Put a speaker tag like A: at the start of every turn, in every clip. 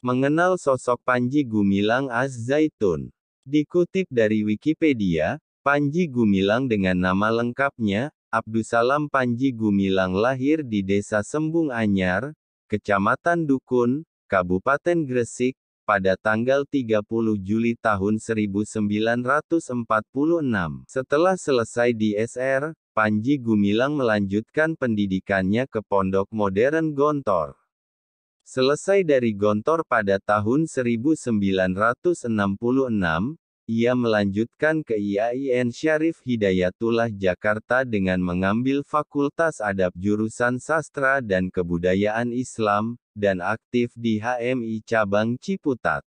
A: Mengenal sosok Panji Gumilang Az-Zaitun. Dikutip dari Wikipedia, Panji Gumilang dengan nama lengkapnya, Abdussalam Panji Gumilang lahir di Desa Sembung Anyar, Kecamatan Dukun, Kabupaten Gresik, pada tanggal 30 Juli tahun 1946. Setelah selesai di SR, Panji Gumilang melanjutkan pendidikannya ke Pondok Modern Gontor. Selesai dari Gontor pada tahun 1966, ia melanjutkan ke IAIN Syarif Hidayatullah Jakarta dengan mengambil Fakultas Adab jurusan Sastra dan Kebudayaan Islam, dan aktif di HMI Cabang Ciputat.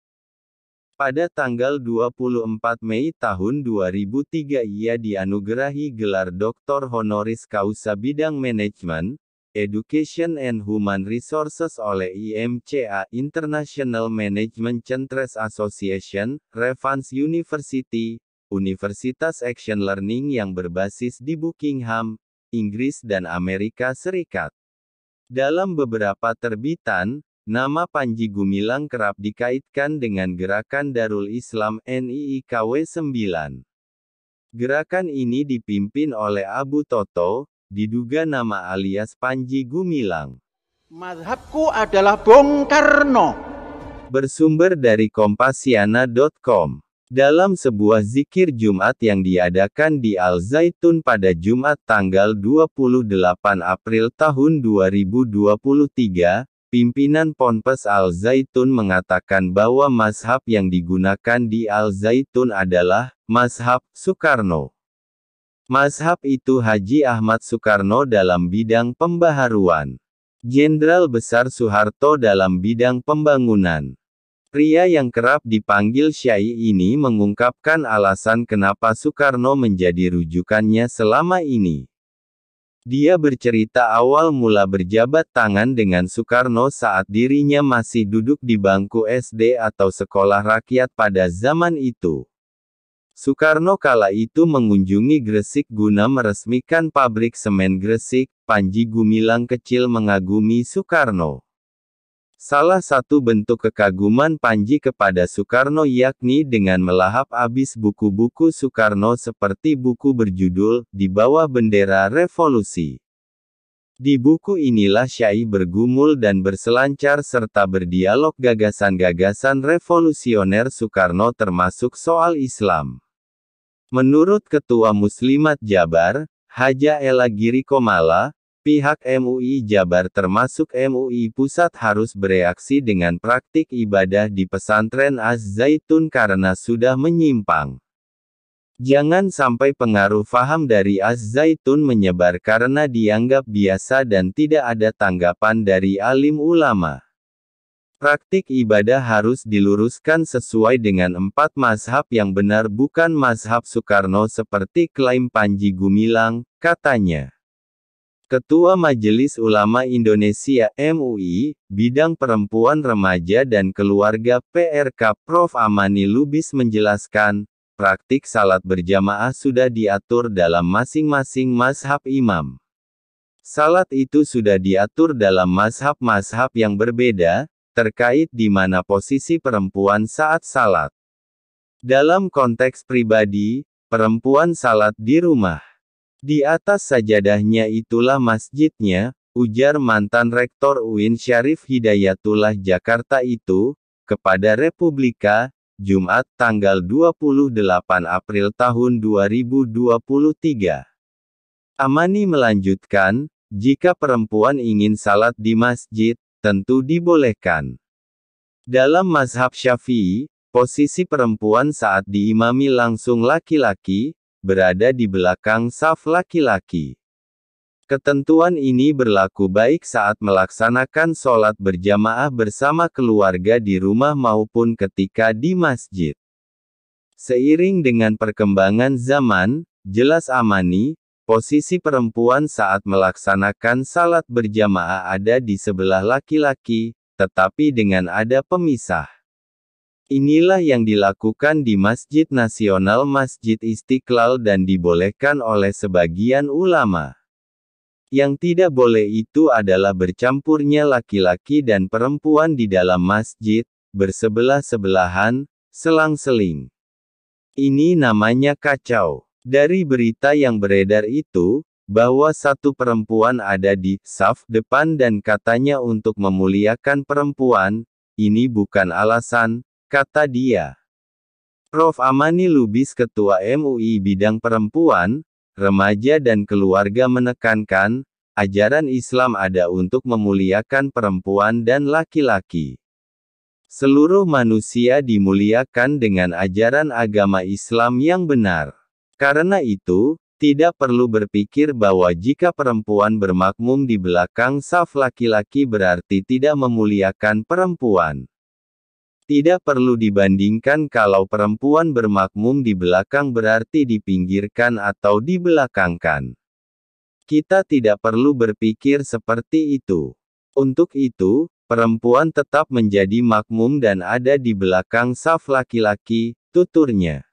A: Pada tanggal 24 Mei tahun 2003 ia dianugerahi gelar Doktor Honoris Causa bidang Manajemen, Education and Human Resources oleh IMCA International Management Centres Association, Revans University, Universitas Action Learning yang berbasis di Buckingham, Inggris dan Amerika Serikat. Dalam beberapa terbitan, nama Panji Gumilang kerap dikaitkan dengan Gerakan Darul Islam NIIKW 9. Gerakan ini dipimpin oleh Abu Toto, diduga nama alias Panji Gumilang.
B: Mazhabku adalah Bung Karno.
A: Bersumber dari Kompasiana.com. Dalam sebuah zikir Jumat yang diadakan di Al-Zaitun pada Jumat tanggal 28 April tahun 2023, pimpinan Ponpes Al-Zaitun mengatakan bahwa mazhab yang digunakan di Al-Zaitun adalah mazhab Soekarno. Mazhab itu Haji Ahmad Soekarno dalam bidang pembaharuan. Jenderal Besar Soeharto dalam bidang pembangunan. Pria yang kerap dipanggil Syai ini mengungkapkan alasan kenapa Soekarno menjadi rujukannya selama ini. Dia bercerita awal mula berjabat tangan dengan Soekarno saat dirinya masih duduk di bangku SD atau sekolah rakyat pada zaman itu. Soekarno kala itu mengunjungi Gresik guna meresmikan pabrik semen Gresik. Panji Gumilang kecil mengagumi Soekarno. Salah satu bentuk kekaguman Panji kepada Soekarno yakni dengan melahap habis buku-buku Soekarno seperti buku berjudul Di Bawah Bendera Revolusi. Di buku inilah Syai bergumul dan berselancar serta berdialog gagasan-gagasan revolusioner Soekarno termasuk soal Islam. Menurut Ketua Muslimat Jabar, Haja Ela Giri Komala, pihak MUI Jabar termasuk MUI Pusat harus bereaksi dengan praktik ibadah di pesantren Az-Zaitun karena sudah menyimpang. Jangan sampai pengaruh faham dari Az-Zaitun menyebar karena dianggap biasa dan tidak ada tanggapan dari alim ulama. Praktik ibadah harus diluruskan sesuai dengan 4 mazhab yang benar bukan mazhab Soekarno seperti klaim Panji Gumilang, katanya. Ketua Majelis Ulama Indonesia (MUI), Bidang Perempuan Remaja dan Keluarga PRK Prof. Amani Lubis menjelaskan, praktik salat berjamaah sudah diatur dalam masing-masing mazhab imam. Salat itu sudah diatur dalam mazhab-mazhab yang berbeda, terkait di mana posisi perempuan saat salat. Dalam konteks pribadi, perempuan salat di rumah. Di atas sajadahnya itulah masjidnya, ujar mantan Rektor UIN Syarif Hidayatullah Jakarta itu, kepada Republika, Jumat tanggal 28 April tahun 2023. Amani melanjutkan, jika perempuan ingin salat di masjid, tentu dibolehkan. Dalam mazhab Syafi'i, posisi perempuan saat diimami langsung laki-laki, berada di belakang saf laki-laki. Ketentuan ini berlaku baik saat melaksanakan sholat berjamaah bersama keluarga di rumah maupun ketika di masjid. Seiring dengan perkembangan zaman, jelas Amani, posisi perempuan saat melaksanakan salat berjamaah ada di sebelah laki-laki, tetapi dengan ada pemisah. Inilah yang dilakukan di Masjid Nasional Masjid Istiqlal dan dibolehkan oleh sebagian ulama. Yang tidak boleh itu adalah bercampurnya laki-laki dan perempuan di dalam masjid, bersebelah-sebelahan, selang-seling. Ini namanya kacau. Dari berita yang beredar itu, bahwa satu perempuan ada di saf depan dan katanya untuk memuliakan perempuan, ini bukan alasan, kata dia. Prof. Amani Lubis, Ketua MUI Bidang Perempuan, Remaja dan Keluarga menekankan, ajaran Islam ada untuk memuliakan perempuan dan laki-laki. Seluruh manusia dimuliakan dengan ajaran agama Islam yang benar. Karena itu, tidak perlu berpikir bahwa jika perempuan bermakmum di belakang saf laki-laki berarti tidak memuliakan perempuan. Tidak perlu dibandingkan kalau perempuan bermakmum di belakang berarti dipinggirkan atau dibelakangkan. Kita tidak perlu berpikir seperti itu. Untuk itu, perempuan tetap menjadi makmum dan ada di belakang saf laki-laki, tuturnya.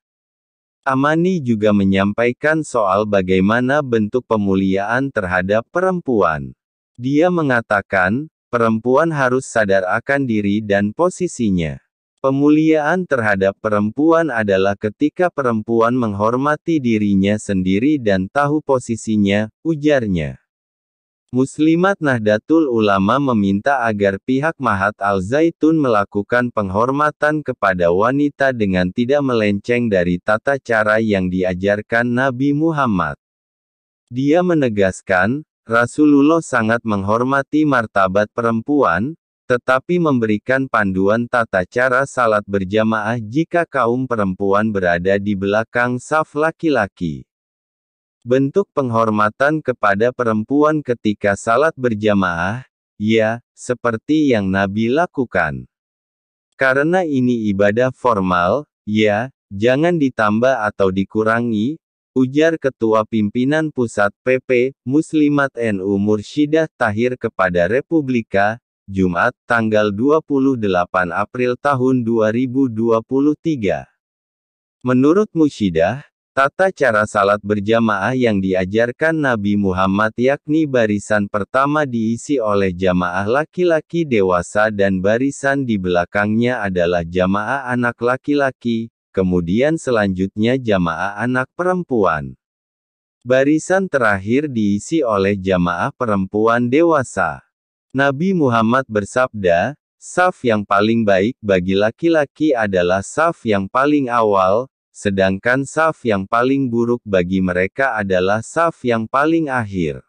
A: Amani juga menyampaikan soal bagaimana bentuk pemuliaan terhadap perempuan. Dia mengatakan, perempuan harus sadar akan diri dan posisinya. Pemuliaan terhadap perempuan adalah ketika perempuan menghormati dirinya sendiri dan tahu posisinya, ujarnya. Muslimat Nahdlatul Ulama meminta agar pihak Mahat Al-Zaitun melakukan penghormatan kepada wanita dengan tidak melenceng dari tata cara yang diajarkan Nabi Muhammad. Dia menegaskan, Rasulullah sangat menghormati martabat perempuan, tetapi memberikan panduan tata cara salat berjamaah jika kaum perempuan berada di belakang saf laki-laki. Bentuk penghormatan kepada perempuan ketika salat berjamaah, ya, seperti yang Nabi lakukan. Karena ini ibadah formal, ya, jangan ditambah atau dikurangi, ujar Ketua Pimpinan Pusat PP, Muslimat NU Mursyidah Tahir kepada Republika, Jumat, tanggal 28 April tahun 2023. Menurut Mursyidah, tata cara salat berjamaah yang diajarkan Nabi Muhammad yakni barisan pertama diisi oleh jamaah laki-laki dewasa dan barisan di belakangnya adalah jamaah anak laki-laki, kemudian selanjutnya jamaah anak perempuan. Barisan terakhir diisi oleh jamaah perempuan dewasa. Nabi Muhammad bersabda, saf yang paling baik bagi laki-laki adalah saf yang paling awal, sedangkan saf yang paling buruk bagi mereka adalah saf yang paling akhir.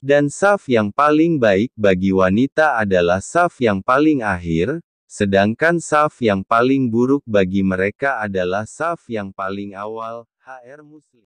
A: Dan saf yang paling baik bagi wanita adalah saf yang paling akhir, sedangkan saf yang paling buruk bagi mereka adalah saf yang paling awal. HR Muslim.